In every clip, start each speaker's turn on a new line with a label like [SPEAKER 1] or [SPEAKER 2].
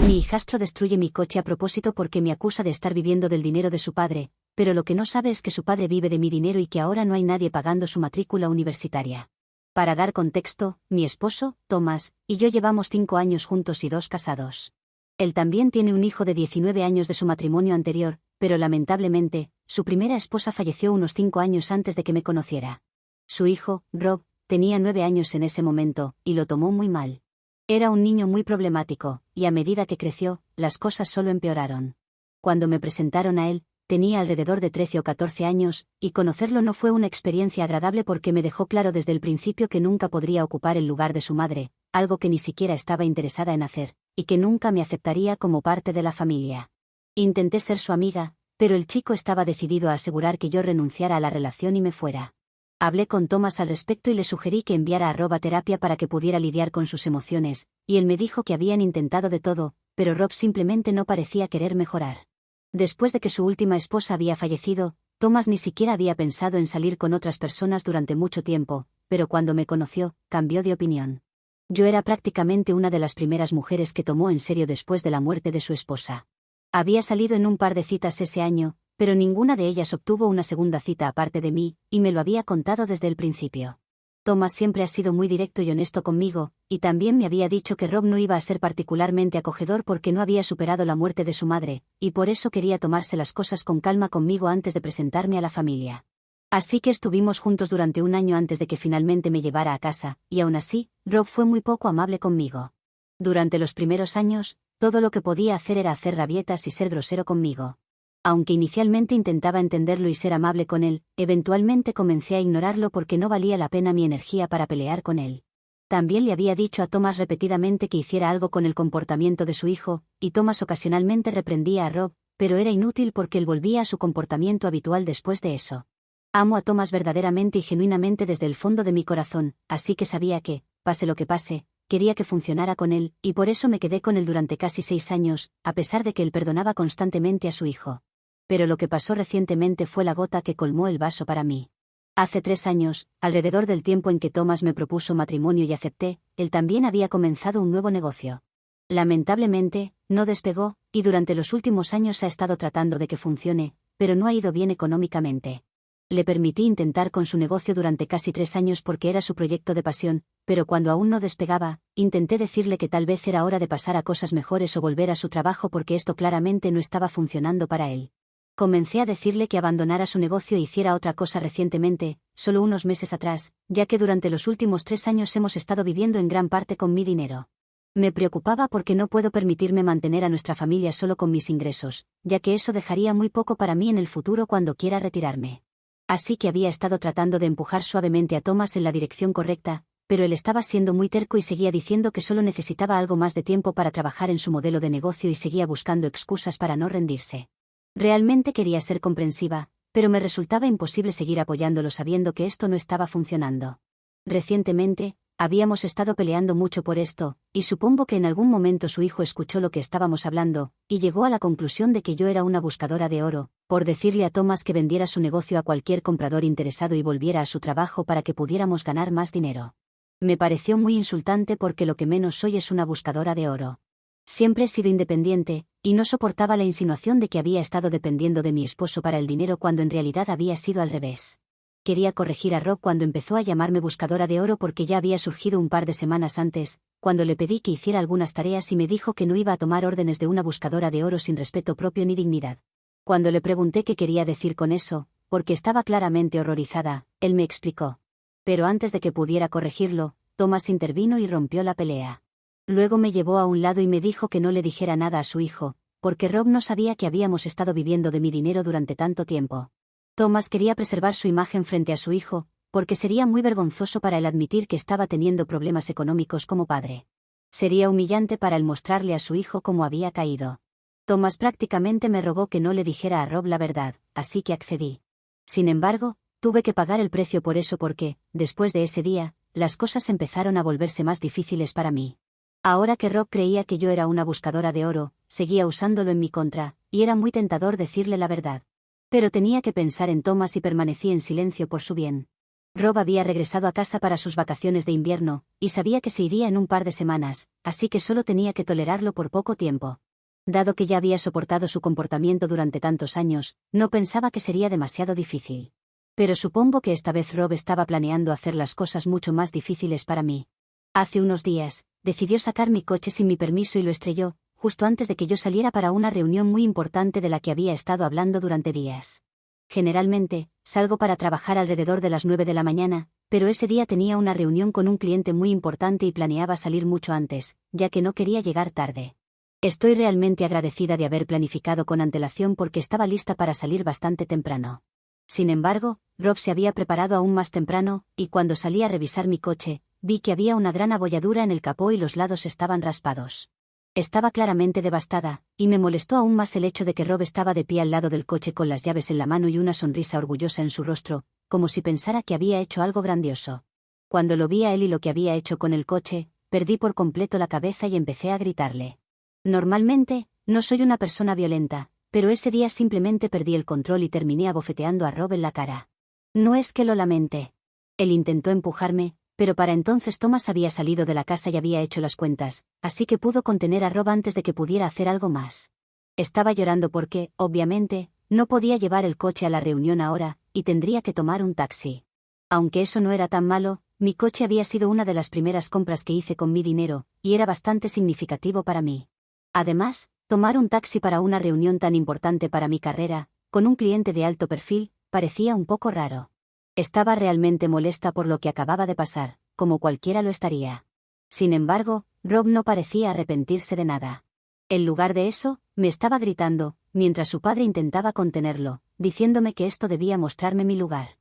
[SPEAKER 1] Mi hijastro destruye mi coche a propósito porque me acusa de estar viviendo del dinero de su padre, pero lo que no sabe es que su padre vive de mi dinero y que ahora no hay nadie pagando su matrícula universitaria. Para dar contexto, mi esposo, Thomas, y yo llevamos 5 años juntos y 2 casados. Él también tiene un hijo de 19 años de su matrimonio anterior, pero lamentablemente, su primera esposa falleció unos 5 años antes de que me conociera. Su hijo, Rob, tenía 9 años en ese momento, y lo tomó muy mal. Era un niño muy problemático, y a medida que creció, las cosas solo empeoraron. Cuando me presentaron a él, tenía alrededor de 13 o 14 años, y conocerlo no fue una experiencia agradable porque me dejó claro desde el principio que nunca podría ocupar el lugar de su madre, algo que ni siquiera estaba interesada en hacer, y que nunca me aceptaría como parte de la familia. Intenté ser su amiga, pero el chico estaba decidido a asegurar que yo renunciara a la relación y me fuera. Hablé con Thomas al respecto y le sugerí que enviara a Rob a terapia para que pudiera lidiar con sus emociones, y él me dijo que habían intentado de todo, pero Rob simplemente no parecía querer mejorar. Después de que su última esposa había fallecido, Thomas ni siquiera había pensado en salir con otras personas durante mucho tiempo, pero cuando me conoció, cambió de opinión. Yo era prácticamente una de las primeras mujeres que tomó en serio después de la muerte de su esposa. Había salido en un par de citas ese año, pero ninguna de ellas obtuvo una segunda cita aparte de mí, y me lo había contado desde el principio. Thomas siempre ha sido muy directo y honesto conmigo, y también me había dicho que Rob no iba a ser particularmente acogedor porque no había superado la muerte de su madre, y por eso quería tomarse las cosas con calma conmigo antes de presentarme a la familia. Así que estuvimos juntos durante un año antes de que finalmente me llevara a casa, y aún así, Rob fue muy poco amable conmigo. Durante los primeros años, todo lo que podía hacer era hacer rabietas y ser grosero conmigo. Aunque inicialmente intentaba entenderlo y ser amable con él, eventualmente comencé a ignorarlo porque no valía la pena mi energía para pelear con él. También le había dicho a Thomas repetidamente que hiciera algo con el comportamiento de su hijo, y Thomas ocasionalmente reprendía a Rob, pero era inútil porque él volvía a su comportamiento habitual después de eso. Amo a Thomas verdaderamente y genuinamente desde el fondo de mi corazón, así que sabía que, pase lo que pase, quería que funcionara con él, y por eso me quedé con él durante casi 6 años, a pesar de que él perdonaba constantemente a su hijo. Pero lo que pasó recientemente fue la gota que colmó el vaso para mí. Hace 3 años, alrededor del tiempo en que Thomas me propuso matrimonio y acepté, él también había comenzado un nuevo negocio. Lamentablemente, no despegó, y durante los últimos años ha estado tratando de que funcione, pero no ha ido bien económicamente. Le permití intentar con su negocio durante casi 3 años porque era su proyecto de pasión, pero cuando aún no despegaba, intenté decirle que tal vez era hora de pasar a cosas mejores o volver a su trabajo porque esto claramente no estaba funcionando para él. Comencé a decirle que abandonara su negocio e hiciera otra cosa recientemente, solo unos meses atrás, ya que durante los últimos 3 años hemos estado viviendo en gran parte con mi dinero. Me preocupaba porque no puedo permitirme mantener a nuestra familia solo con mis ingresos, ya que eso dejaría muy poco para mí en el futuro cuando quiera retirarme. Así que había estado tratando de empujar suavemente a Thomas en la dirección correcta, pero él estaba siendo muy terco y seguía diciendo que solo necesitaba algo más de tiempo para trabajar en su modelo de negocio y seguía buscando excusas para no rendirse. Realmente quería ser comprensiva, pero me resultaba imposible seguir apoyándolo sabiendo que esto no estaba funcionando. Recientemente, habíamos estado peleando mucho por esto, y supongo que en algún momento su hijo escuchó lo que estábamos hablando, y llegó a la conclusión de que yo era una buscadora de oro, por decirle a Thomas que vendiera su negocio a cualquier comprador interesado y volviera a su trabajo para que pudiéramos ganar más dinero. Me pareció muy insultante porque lo que menos soy es una buscadora de oro. Siempre he sido independiente, y no soportaba la insinuación de que había estado dependiendo de mi esposo para el dinero cuando en realidad había sido al revés. Quería corregir a Rob cuando empezó a llamarme buscadora de oro porque ya había surgido un par de semanas antes, cuando le pedí que hiciera algunas tareas y me dijo que no iba a tomar órdenes de una buscadora de oro sin respeto propio ni dignidad. Cuando le pregunté qué quería decir con eso, porque estaba claramente horrorizada, él me explicó. Pero antes de que pudiera corregirlo, Thomas intervino y rompió la pelea. Luego me llevó a un lado y me dijo que no le dijera nada a su hijo, porque Rob no sabía que habíamos estado viviendo de mi dinero durante tanto tiempo. Thomas quería preservar su imagen frente a su hijo, porque sería muy vergonzoso para él admitir que estaba teniendo problemas económicos como padre. Sería humillante para él mostrarle a su hijo cómo había caído. Thomas prácticamente me rogó que no le dijera a Rob la verdad, así que accedí. Sin embargo, tuve que pagar el precio por eso porque, después de ese día, las cosas empezaron a volverse más difíciles para mí. Ahora que Rob creía que yo era una buscadora de oro, seguía usándolo en mi contra, y era muy tentador decirle la verdad. Pero tenía que pensar en Thomas y permanecí en silencio por su bien. Rob había regresado a casa para sus vacaciones de invierno, y sabía que se iría en un par de semanas, así que solo tenía que tolerarlo por poco tiempo. Dado que ya había soportado su comportamiento durante tantos años, no pensaba que sería demasiado difícil. Pero supongo que esta vez Rob estaba planeando hacer las cosas mucho más difíciles para mí. Hace unos días, decidió sacar mi coche sin mi permiso y lo estrelló, justo antes de que yo saliera para una reunión muy importante de la que había estado hablando durante días. Generalmente, salgo para trabajar alrededor de las 9 de la mañana, pero ese día tenía una reunión con un cliente muy importante y planeaba salir mucho antes, ya que no quería llegar tarde. Estoy realmente agradecida de haber planificado con antelación porque estaba lista para salir bastante temprano. Sin embargo, Rob se había preparado aún más temprano, y cuando salí a revisar mi coche, vi que había una gran abolladura en el capó y los lados estaban raspados. Estaba claramente devastada, y me molestó aún más el hecho de que Rob estaba de pie al lado del coche con las llaves en la mano y una sonrisa orgullosa en su rostro, como si pensara que había hecho algo grandioso. Cuando lo vi a él y lo que había hecho con el coche, perdí por completo la cabeza y empecé a gritarle. Normalmente, no soy una persona violenta, pero ese día simplemente perdí el control y terminé abofeteando a Rob en la cara. No es que lo lamente. Él intentó empujarme, pero para entonces Thomas había salido de la casa y había hecho las cuentas, así que pudo contener a Rob antes de que pudiera hacer algo más. Estaba llorando porque, obviamente, no podía llevar el coche a la reunión ahora, y tendría que tomar un taxi. Aunque eso no era tan malo, mi coche había sido una de las primeras compras que hice con mi dinero, y era bastante significativo para mí. Además, tomar un taxi para una reunión tan importante para mi carrera, con un cliente de alto perfil, parecía un poco raro. Estaba realmente molesta por lo que acababa de pasar, como cualquiera lo estaría. Sin embargo, Rob no parecía arrepentirse de nada. En lugar de eso, me estaba gritando, mientras su padre intentaba contenerlo, diciéndome que esto debía mostrarme mi lugar.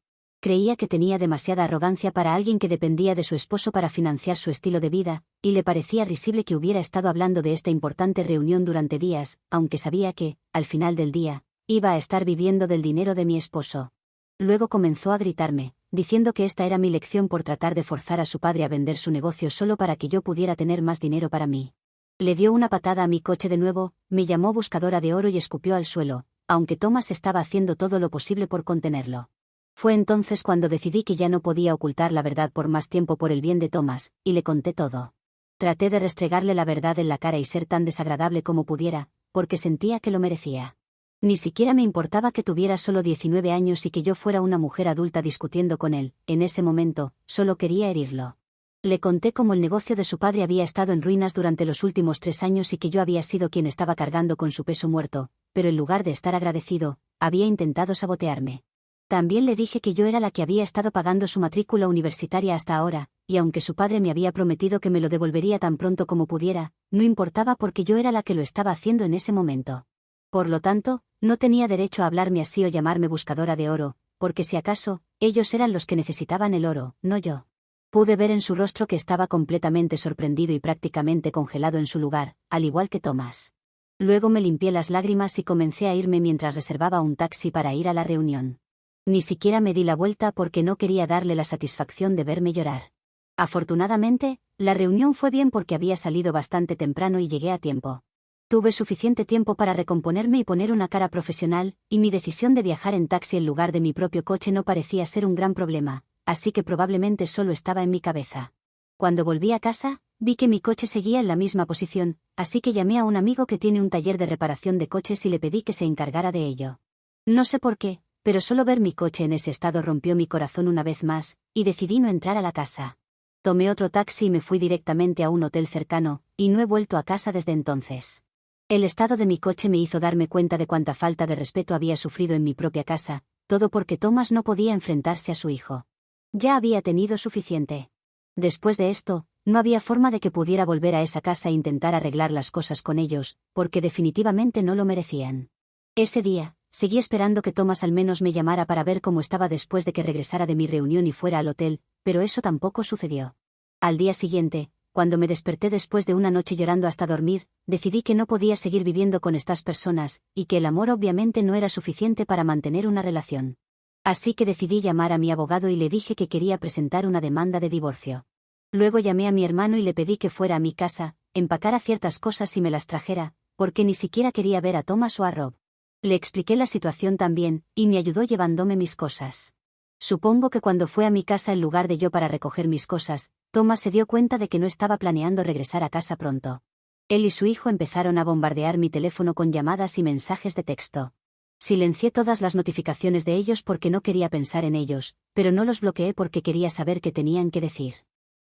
[SPEAKER 1] Creía que tenía demasiada arrogancia para alguien que dependía de su esposo para financiar su estilo de vida, y le parecía risible que hubiera estado hablando de esta importante reunión durante días, aunque sabía que, al final del día, iba a estar viviendo del dinero de mi esposo. Luego comenzó a gritarme, diciendo que esta era mi lección por tratar de forzar a su padre a vender su negocio solo para que yo pudiera tener más dinero para mí. Le dio una patada a mi coche de nuevo, me llamó buscadora de oro y escupió al suelo, aunque Thomas estaba haciendo todo lo posible por contenerlo. Fue entonces cuando decidí que ya no podía ocultar la verdad por más tiempo por el bien de Thomas, y le conté todo. Traté de restregarle la verdad en la cara y ser tan desagradable como pudiera, porque sentía que lo merecía. Ni siquiera me importaba que tuviera solo 19 años y que yo fuera una mujer adulta discutiendo con él, en ese momento, solo quería herirlo. Le conté cómo el negocio de su padre había estado en ruinas durante los últimos 3 años y que yo había sido quien estaba cargando con su peso muerto, pero en lugar de estar agradecido, había intentado sabotearme. También le dije que yo era la que había estado pagando su matrícula universitaria hasta ahora, y aunque su padre me había prometido que me lo devolvería tan pronto como pudiera, no importaba porque yo era la que lo estaba haciendo en ese momento. Por lo tanto, no tenía derecho a hablarme así o llamarme buscadora de oro, porque si acaso, ellos eran los que necesitaban el oro, no yo. Pude ver en su rostro que estaba completamente sorprendido y prácticamente congelado en su lugar, al igual que Thomas. Luego me limpié las lágrimas y comencé a irme mientras reservaba un taxi para ir a la reunión. Ni siquiera me di la vuelta porque no quería darle la satisfacción de verme llorar. Afortunadamente, la reunión fue bien porque había salido bastante temprano y llegué a tiempo. Tuve suficiente tiempo para recomponerme y poner una cara profesional, y mi decisión de viajar en taxi en lugar de mi propio coche no parecía ser un gran problema, así que probablemente solo estaba en mi cabeza. Cuando volví a casa, vi que mi coche seguía en la misma posición, así que llamé a un amigo que tiene un taller de reparación de coches y le pedí que se encargara de ello. No sé por qué, pero solo ver mi coche en ese estado rompió mi corazón una vez más, y decidí no entrar a la casa. Tomé otro taxi y me fui directamente a un hotel cercano, y no he vuelto a casa desde entonces. El estado de mi coche me hizo darme cuenta de cuánta falta de respeto había sufrido en mi propia casa, todo porque Thomas no podía enfrentarse a su hijo. Ya había tenido suficiente. Después de esto, no había forma de que pudiera volver a esa casa e intentar arreglar las cosas con ellos, porque definitivamente no lo merecían. Ese día, seguí esperando que Thomas al menos me llamara para ver cómo estaba después de que regresara de mi reunión y fuera al hotel, pero eso tampoco sucedió. Al día siguiente, cuando me desperté después de una noche llorando hasta dormir, decidí que no podía seguir viviendo con estas personas, y que el amor obviamente no era suficiente para mantener una relación. Así que decidí llamar a mi abogado y le dije que quería presentar una demanda de divorcio. Luego llamé a mi hermano y le pedí que fuera a mi casa, empacara ciertas cosas y me las trajera, porque ni siquiera quería ver a Thomas o a Rob. Le expliqué la situación también, y me ayudó llevándome mis cosas. Supongo que cuando fue a mi casa en lugar de yo para recoger mis cosas, Thomas se dio cuenta de que no estaba planeando regresar a casa pronto. Él y su hijo empezaron a bombardear mi teléfono con llamadas y mensajes de texto. Silencié todas las notificaciones de ellos porque no quería pensar en ellos, pero no los bloqueé porque quería saber qué tenían que decir.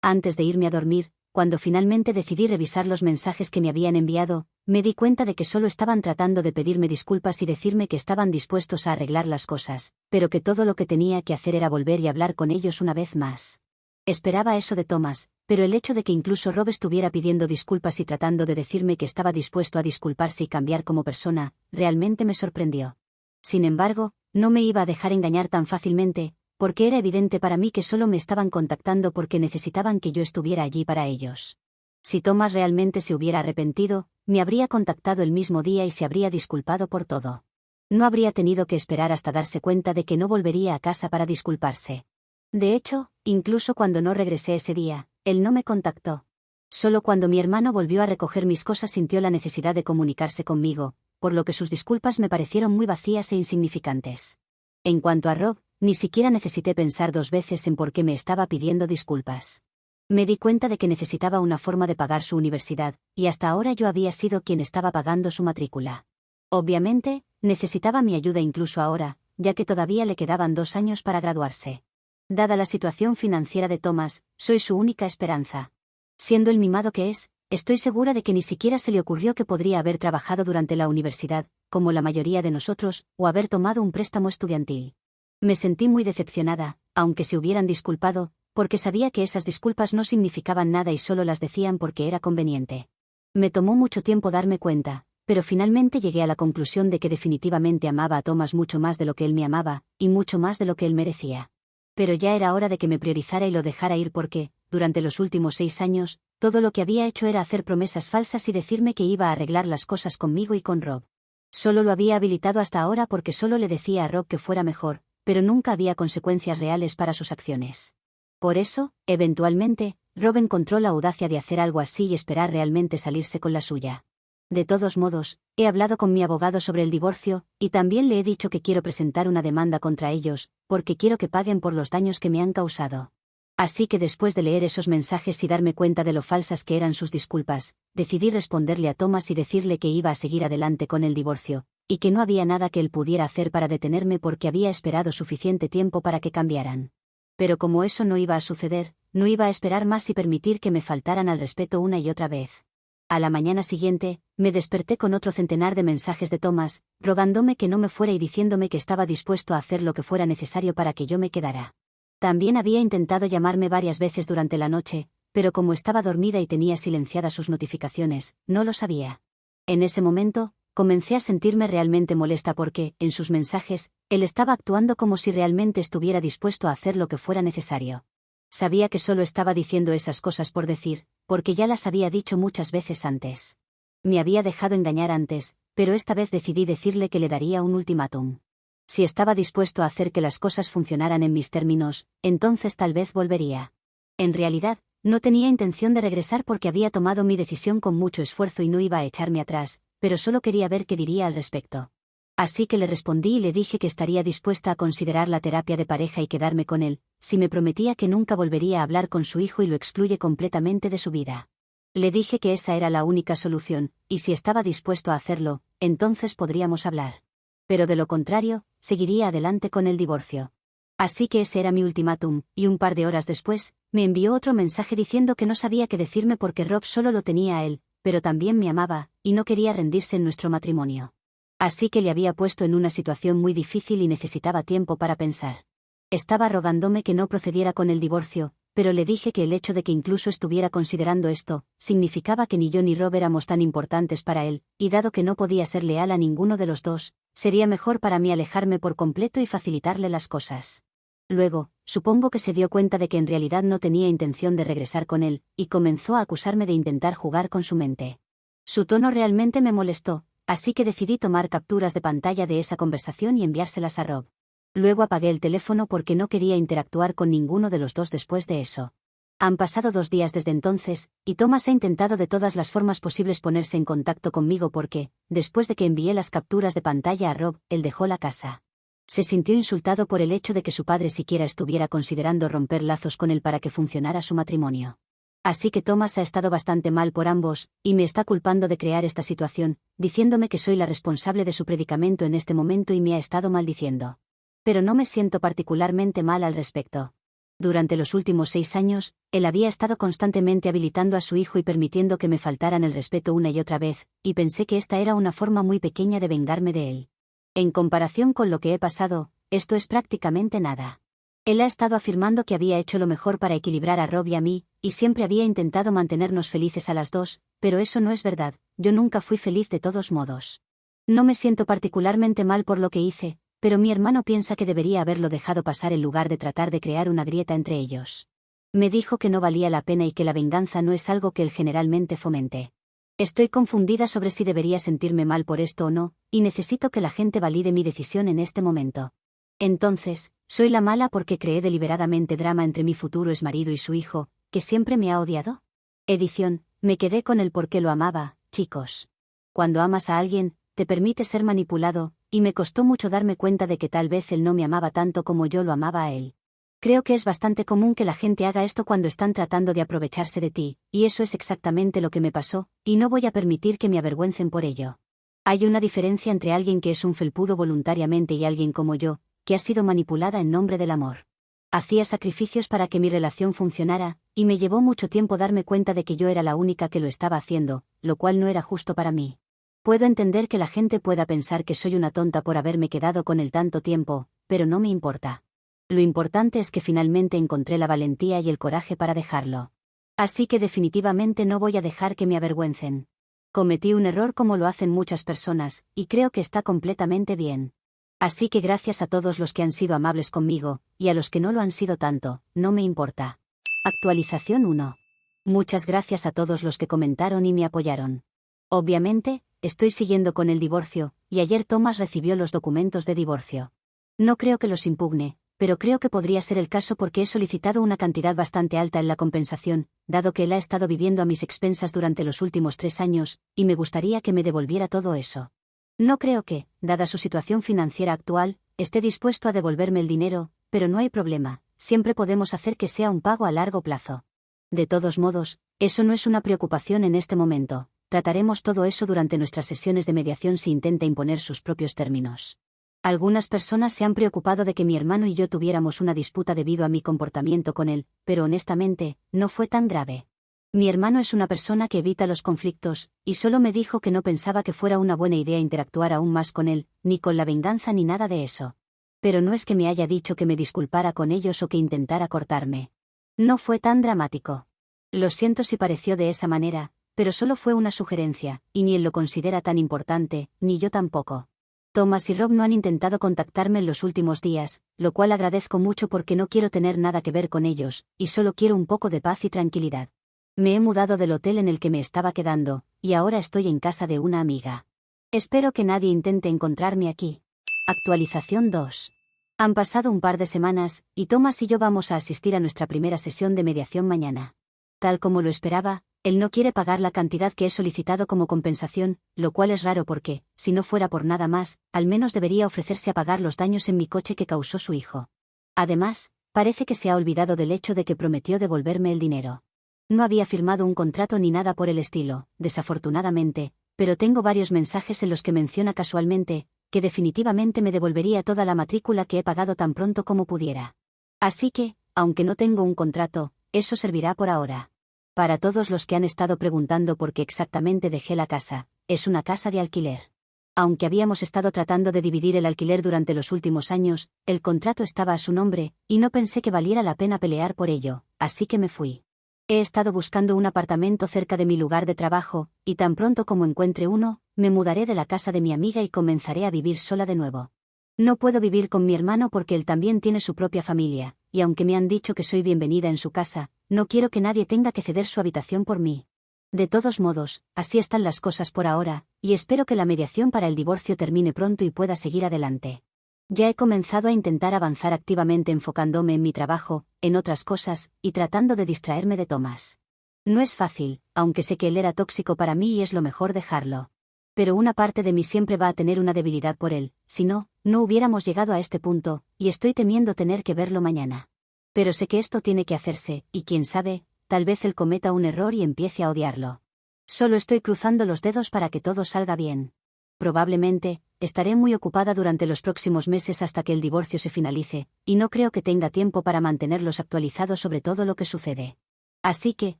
[SPEAKER 1] Antes de irme a dormir, cuando finalmente decidí revisar los mensajes que me habían enviado, me di cuenta de que solo estaban tratando de pedirme disculpas y decirme que estaban dispuestos a arreglar las cosas, pero que todo lo que tenía que hacer era volver y hablar con ellos una vez más. Esperaba eso de Thomas, pero el hecho de que incluso Rob estuviera pidiendo disculpas y tratando de decirme que estaba dispuesto a disculparse y cambiar como persona, realmente me sorprendió. Sin embargo, no me iba a dejar engañar tan fácilmente, porque era evidente para mí que solo me estaban contactando porque necesitaban que yo estuviera allí para ellos. Si Thomas realmente se hubiera arrepentido, me habría contactado el mismo día y se habría disculpado por todo. No habría tenido que esperar hasta darse cuenta de que no volvería a casa para disculparse. De hecho, incluso cuando no regresé ese día, él no me contactó. Solo cuando mi hermano volvió a recoger mis cosas sintió la necesidad de comunicarse conmigo, por lo que sus disculpas me parecieron muy vacías e insignificantes. En cuanto a Rob, ni siquiera necesité pensar dos veces en por qué me estaba pidiendo disculpas. Me di cuenta de que necesitaba una forma de pagar su universidad, y hasta ahora yo había sido quien estaba pagando su matrícula. Obviamente, necesitaba mi ayuda incluso ahora, ya que todavía le quedaban 2 años para graduarse. Dada la situación financiera de Thomas, soy su única esperanza. Siendo el mimado que es, estoy segura de que ni siquiera se le ocurrió que podría haber trabajado durante la universidad, como la mayoría de nosotros, o haber tomado un préstamo estudiantil. Me sentí muy decepcionada, aunque se hubieran disculpado, porque sabía que esas disculpas no significaban nada y solo las decían porque era conveniente. Me tomó mucho tiempo darme cuenta, pero finalmente llegué a la conclusión de que definitivamente amaba a Thomas mucho más de lo que él me amaba, y mucho más de lo que él merecía. Pero ya era hora de que me priorizara y lo dejara ir porque, durante los últimos 6 años, todo lo que había hecho era hacer promesas falsas y decirme que iba a arreglar las cosas conmigo y con Rob. Solo lo había habilitado hasta ahora porque solo le decía a Rob que fuera mejor, pero nunca había consecuencias reales para sus acciones. Por eso, eventualmente, Rob encontró la audacia de hacer algo así y esperar realmente salirse con la suya. De todos modos, he hablado con mi abogado sobre el divorcio, y también le he dicho que quiero presentar una demanda contra ellos, porque quiero que paguen por los daños que me han causado. Así que después de leer esos mensajes y darme cuenta de lo falsas que eran sus disculpas, decidí responderle a Thomas y decirle que iba a seguir adelante con el divorcio, y que no había nada que él pudiera hacer para detenerme porque había esperado suficiente tiempo para que cambiaran. Pero como eso no iba a suceder, no iba a esperar más y permitir que me faltaran al respeto una y otra vez. A la mañana siguiente, me desperté con otro centenar de mensajes de Thomas, rogándome que no me fuera y diciéndome que estaba dispuesto a hacer lo que fuera necesario para que yo me quedara. También había intentado llamarme varias veces durante la noche, pero como estaba dormida y tenía silenciadas sus notificaciones, no lo sabía. En ese momento, comencé a sentirme realmente molesta porque, en sus mensajes, él estaba actuando como si realmente estuviera dispuesto a hacer lo que fuera necesario. Sabía que solo estaba diciendo esas cosas por decir, porque ya las había dicho muchas veces antes. Me había dejado engañar antes, pero esta vez decidí decirle que le daría un ultimátum. Si estaba dispuesto a hacer que las cosas funcionaran en mis términos, entonces tal vez volvería. En realidad, no tenía intención de regresar porque había tomado mi decisión con mucho esfuerzo y no iba a echarme atrás, pero solo quería ver qué diría al respecto. Así que le respondí y le dije que estaría dispuesta a considerar la terapia de pareja y quedarme con él, si me prometía que nunca volvería a hablar con su hijo y lo excluye completamente de su vida. Le dije que esa era la única solución, y si estaba dispuesto a hacerlo, entonces podríamos hablar. Pero de lo contrario, seguiría adelante con el divorcio. Así que ese era mi ultimátum, y un par de horas después, me envió otro mensaje diciendo que no sabía qué decirme porque Rob solo lo tenía a él, pero también me amaba, y no quería rendirse en nuestro matrimonio. Así que le había puesto en una situación muy difícil y necesitaba tiempo para pensar. Estaba rogándome que no procediera con el divorcio, pero le dije que el hecho de que incluso estuviera considerando esto, significaba que ni yo ni Rob éramos tan importantes para él, y dado que no podía ser leal a ninguno de los dos, sería mejor para mí alejarme por completo y facilitarle las cosas. Luego, supongo que se dio cuenta de que en realidad no tenía intención de regresar con él, y comenzó a acusarme de intentar jugar con su mente. Su tono realmente me molestó, así que decidí tomar capturas de pantalla de esa conversación y enviárselas a Rob. Luego apagué el teléfono porque no quería interactuar con ninguno de los dos después de eso. Han pasado 2 días desde entonces, y Thomas ha intentado de todas las formas posibles ponerse en contacto conmigo porque, después de que envié las capturas de pantalla a Rob, él dejó la casa. Se sintió insultado por el hecho de que su padre siquiera estuviera considerando romper lazos con él para que funcionara su matrimonio. Así que Thomas ha estado bastante mal por ambos, y me está culpando de crear esta situación, diciéndome que soy la responsable de su predicamento en este momento y me ha estado maldiciendo. Pero no me siento particularmente mal al respecto. Durante los últimos 6 años, él había estado constantemente habilitando a su hijo y permitiendo que me faltaran el respeto una y otra vez, y pensé que esta era una forma muy pequeña de vengarme de él. En comparación con lo que he pasado, esto es prácticamente nada. Él ha estado afirmando que había hecho lo mejor para equilibrar a Rob y a mí, y siempre había intentado mantenernos felices a las dos, pero eso no es verdad, yo nunca fui feliz de todos modos. No me siento particularmente mal por lo que hice, pero mi hermano piensa que debería haberlo dejado pasar en lugar de tratar de crear una grieta entre ellos. Me dijo que no valía la pena y que la venganza no es algo que él generalmente fomente. Estoy confundida sobre si debería sentirme mal por esto o no, y necesito que la gente valide mi decisión en este momento. Entonces, ¿soy la mala porque creé deliberadamente drama entre mi futuro exmarido y su hijo, que siempre me ha odiado? Edición, me quedé con el por qué lo amaba, chicos. Cuando amas a alguien, te permite ser manipulado, y me costó mucho darme cuenta de que tal vez él no me amaba tanto como yo lo amaba a él. Creo que es bastante común que la gente haga esto cuando están tratando de aprovecharse de ti, y eso es exactamente lo que me pasó, y no voy a permitir que me avergüencen por ello. Hay una diferencia entre alguien que es un felpudo voluntariamente y alguien como yo, que ha sido manipulada en nombre del amor. Hacía sacrificios para que mi relación funcionara, y me llevó mucho tiempo darme cuenta de que yo era la única que lo estaba haciendo, lo cual no era justo para mí. Puedo entender que la gente pueda pensar que soy una tonta por haberme quedado con él tanto tiempo, pero no me importa. Lo importante es que finalmente encontré la valentía y el coraje para dejarlo. Así que definitivamente no voy a dejar que me avergüencen. Cometí un error como lo hacen muchas personas, y creo que está completamente bien. Así que gracias a todos los que han sido amables conmigo, y a los que no lo han sido tanto, no me importa. Actualización 1. Muchas gracias a todos los que comentaron y me apoyaron. Obviamente, estoy siguiendo con el divorcio, y ayer Thomas recibió los documentos de divorcio. No creo que los impugne, pero creo que podría ser el caso porque he solicitado una cantidad bastante alta en la compensación, dado que él ha estado viviendo a mis expensas durante los últimos 3 años, y me gustaría que me devolviera todo eso. No creo que, dada su situación financiera actual, esté dispuesto a devolverme el dinero, pero no hay problema, siempre podemos hacer que sea un pago a largo plazo. De todos modos, eso no es una preocupación en este momento, trataremos todo eso durante nuestras sesiones de mediación si intenta imponer sus propios términos. Algunas personas se han preocupado de que mi hermano y yo tuviéramos una disputa debido a mi comportamiento con él, pero honestamente, no fue tan grave. Mi hermano es una persona que evita los conflictos, y solo me dijo que no pensaba que fuera una buena idea interactuar aún más con él, ni con la venganza ni nada de eso. Pero no es que me haya dicho que me disculpara con ellos o que intentara cortarme. No fue tan dramático. Lo siento si pareció de esa manera, pero solo fue una sugerencia, y ni él lo considera tan importante, ni yo tampoco. Thomas y Rob no han intentado contactarme en los últimos días, lo cual agradezco mucho porque no quiero tener nada que ver con ellos, y solo quiero un poco de paz y tranquilidad. Me he mudado del hotel en el que me estaba quedando, y ahora estoy en casa de una amiga. Espero que nadie intente encontrarme aquí. Actualización 2. Han pasado un par de semanas, y Thomas y yo vamos a asistir a nuestra primera sesión de mediación mañana. Tal como lo esperaba, él no quiere pagar la cantidad que he solicitado como compensación, lo cual es raro porque, si no fuera por nada más, al menos debería ofrecerse a pagar los daños en mi coche que causó su hijo. Además, parece que se ha olvidado del hecho de que prometió devolverme el dinero. No había firmado un contrato ni nada por el estilo, desafortunadamente, pero tengo varios mensajes en los que menciona casualmente, que definitivamente me devolvería toda la matrícula que he pagado tan pronto como pudiera. Así que, aunque no tengo un contrato, eso servirá por ahora. Para todos los que han estado preguntando por qué exactamente dejé la casa, es una casa de alquiler. Aunque habíamos estado tratando de dividir el alquiler durante los últimos años, el contrato estaba a su nombre, y no pensé que valiera la pena pelear por ello, así que me fui. He estado buscando un apartamento cerca de mi lugar de trabajo, y tan pronto como encuentre uno, me mudaré de la casa de mi amiga y comenzaré a vivir sola de nuevo. No puedo vivir con mi hermano porque él también tiene su propia familia, y aunque me han dicho que soy bienvenida en su casa, no quiero que nadie tenga que ceder su habitación por mí. De todos modos, así están las cosas por ahora, y espero que la mediación para el divorcio termine pronto y pueda seguir adelante. Ya he comenzado a intentar avanzar activamente enfocándome en mi trabajo, en otras cosas, y tratando de distraerme de Thomas. No es fácil, aunque sé que él era tóxico para mí y es lo mejor dejarlo. Pero una parte de mí siempre va a tener una debilidad por él, si no, no hubiéramos llegado a este punto, y estoy temiendo tener que verlo mañana. Pero sé que esto tiene que hacerse, y quién sabe, tal vez él cometa un error y empiece a odiarlo. Solo estoy cruzando los dedos para que todo salga bien. Probablemente, estaré muy ocupada durante los próximos meses hasta que el divorcio se finalice, y no creo que tenga tiempo para mantenerlos actualizados sobre todo lo que sucede. Así que,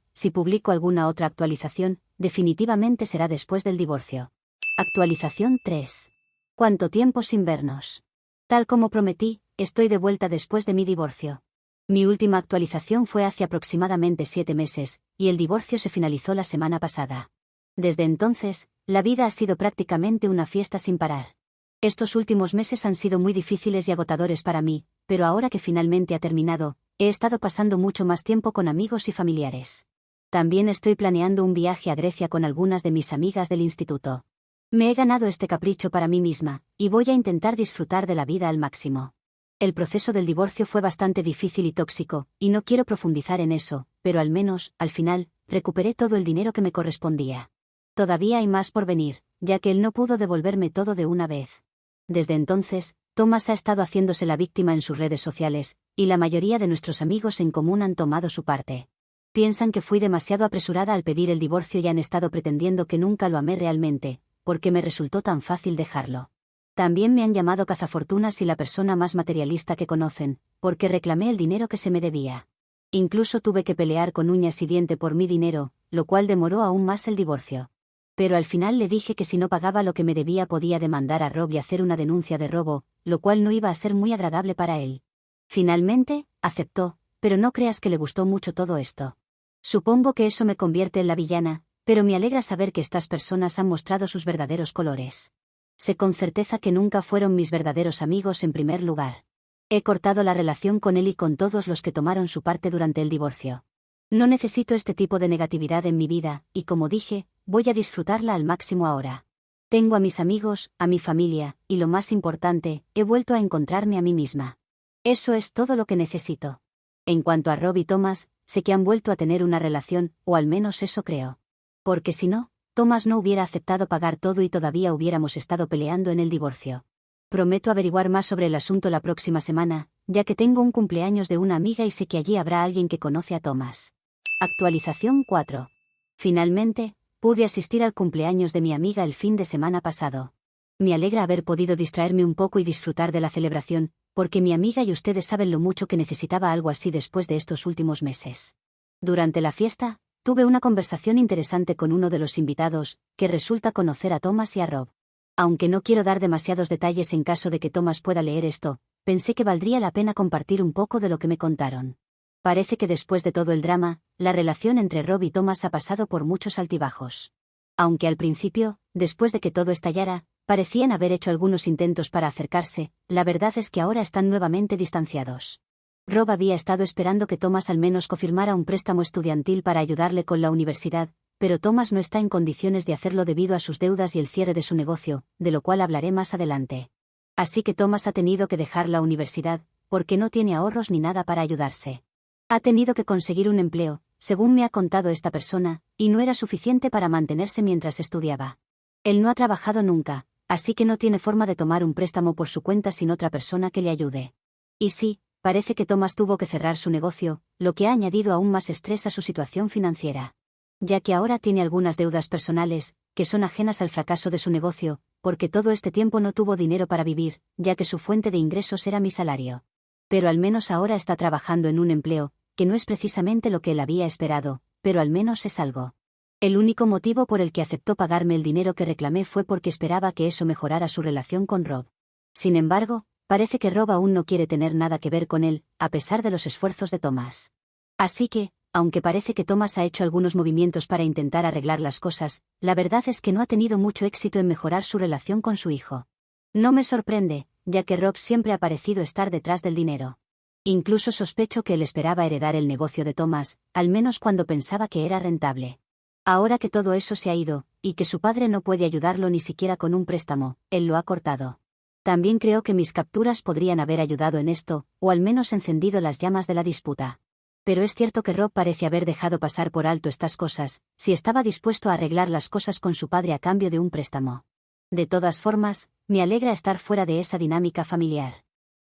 [SPEAKER 1] si publico alguna otra actualización, definitivamente será después del divorcio. Actualización 3. ¿Cuánto tiempo sin vernos? Tal como prometí, estoy de vuelta después de mi divorcio. Mi última actualización fue hace aproximadamente 7 meses, y el divorcio se finalizó la semana pasada. Desde entonces, la vida ha sido prácticamente una fiesta sin parar. Estos últimos meses han sido muy difíciles y agotadores para mí, pero ahora que finalmente ha terminado, he estado pasando mucho más tiempo con amigos y familiares. También estoy planeando un viaje a Grecia con algunas de mis amigas del instituto. Me he ganado este capricho para mí misma, y voy a intentar disfrutar de la vida al máximo. El proceso del divorcio fue bastante difícil y tóxico, y no quiero profundizar en eso, pero al menos, al final, recuperé todo el dinero que me correspondía. Todavía hay más por venir, ya que él no pudo devolverme todo de una vez. Desde entonces, Thomas ha estado haciéndose la víctima en sus redes sociales, y la mayoría de nuestros amigos en común han tomado su parte. Piensan que fui demasiado apresurada al pedir el divorcio y han estado pretendiendo que nunca lo amé realmente, porque me resultó tan fácil dejarlo. También me han llamado cazafortunas y la persona más materialista que conocen, porque reclamé el dinero que se me debía. Incluso tuve que pelear con uñas y diente por mi dinero, lo cual demoró aún más el divorcio. Pero al final le dije que si no pagaba lo que me debía podía demandar a Rob y hacer una denuncia de robo, lo cual no iba a ser muy agradable para él. Finalmente, aceptó, pero no creas que le gustó mucho todo esto. Supongo que eso me convierte en la villana, pero me alegra saber que estas personas han mostrado sus verdaderos colores. Sé con certeza que nunca fueron mis verdaderos amigos en primer lugar. He cortado la relación con él y con todos los que tomaron su parte durante el divorcio. No necesito este tipo de negatividad en mi vida, y como dije, voy a disfrutarla al máximo ahora. Tengo a mis amigos, a mi familia, y lo más importante, he vuelto a encontrarme a mí misma. Eso es todo lo que necesito. En cuanto a Rob y Thomas, sé que han vuelto a tener una relación, o al menos eso creo. Porque si no, Thomas no hubiera aceptado pagar todo y todavía hubiéramos estado peleando en el divorcio. Prometo averiguar más sobre el asunto la próxima semana, ya que tengo un cumpleaños de una amiga y sé que allí habrá alguien que conoce a Thomas. Actualización 4. Finalmente, pude asistir al cumpleaños de mi amiga el fin de semana pasado. Me alegra haber podido distraerme un poco y disfrutar de la celebración, porque mi amiga y ustedes saben lo mucho que necesitaba algo así después de estos últimos meses. Durante la fiesta, tuve una conversación interesante con uno de los invitados, que resulta conocer a Thomas y a Rob. Aunque no quiero dar demasiados detalles en caso de que Thomas pueda leer esto, pensé que valdría la pena compartir un poco de lo que me contaron. Parece que después de todo el drama, la relación entre Rob y Thomas ha pasado por muchos altibajos. Aunque al principio, después de que todo estallara, parecían haber hecho algunos intentos para acercarse, la verdad es que ahora están nuevamente distanciados. Rob había estado esperando que Thomas al menos confirmara un préstamo estudiantil para ayudarle con la universidad, pero Thomas no está en condiciones de hacerlo debido a sus deudas y el cierre de su negocio, de lo cual hablaré más adelante. Así que Thomas ha tenido que dejar la universidad, porque no tiene ahorros ni nada para ayudarse. Ha tenido que conseguir un empleo, según me ha contado esta persona, y no era suficiente para mantenerse mientras estudiaba. Él no ha trabajado nunca, así que no tiene forma de tomar un préstamo por su cuenta sin otra persona que le ayude. Y sí, parece que Thomas tuvo que cerrar su negocio, lo que ha añadido aún más estrés a su situación financiera. Ya que ahora tiene algunas deudas personales, que son ajenas al fracaso de su negocio, porque todo este tiempo no tuvo dinero para vivir, ya que su fuente de ingresos era mi salario. Pero al menos ahora está trabajando en un empleo, que no es precisamente lo que él había esperado, pero al menos es algo. El único motivo por el que aceptó pagarme el dinero que reclamé fue porque esperaba que eso mejorara su relación con Rob. Sin embargo, parece que Rob aún no quiere tener nada que ver con él, a pesar de los esfuerzos de Thomas. Así que, aunque parece que Thomas ha hecho algunos movimientos para intentar arreglar las cosas, la verdad es que no ha tenido mucho éxito en mejorar su relación con su hijo. No me sorprende, ya que Rob siempre ha parecido estar detrás del dinero. Incluso sospecho que él esperaba heredar el negocio de Thomas, al menos cuando pensaba que era rentable. Ahora que todo eso se ha ido, y que su padre no puede ayudarlo ni siquiera con un préstamo, él lo ha cortado. También creo que mis capturas podrían haber ayudado en esto, o al menos encendido las llamas de la disputa. Pero es cierto que Rob parece haber dejado pasar por alto estas cosas, si estaba dispuesto a arreglar las cosas con su padre a cambio de un préstamo. De todas formas, me alegra estar fuera de esa dinámica familiar.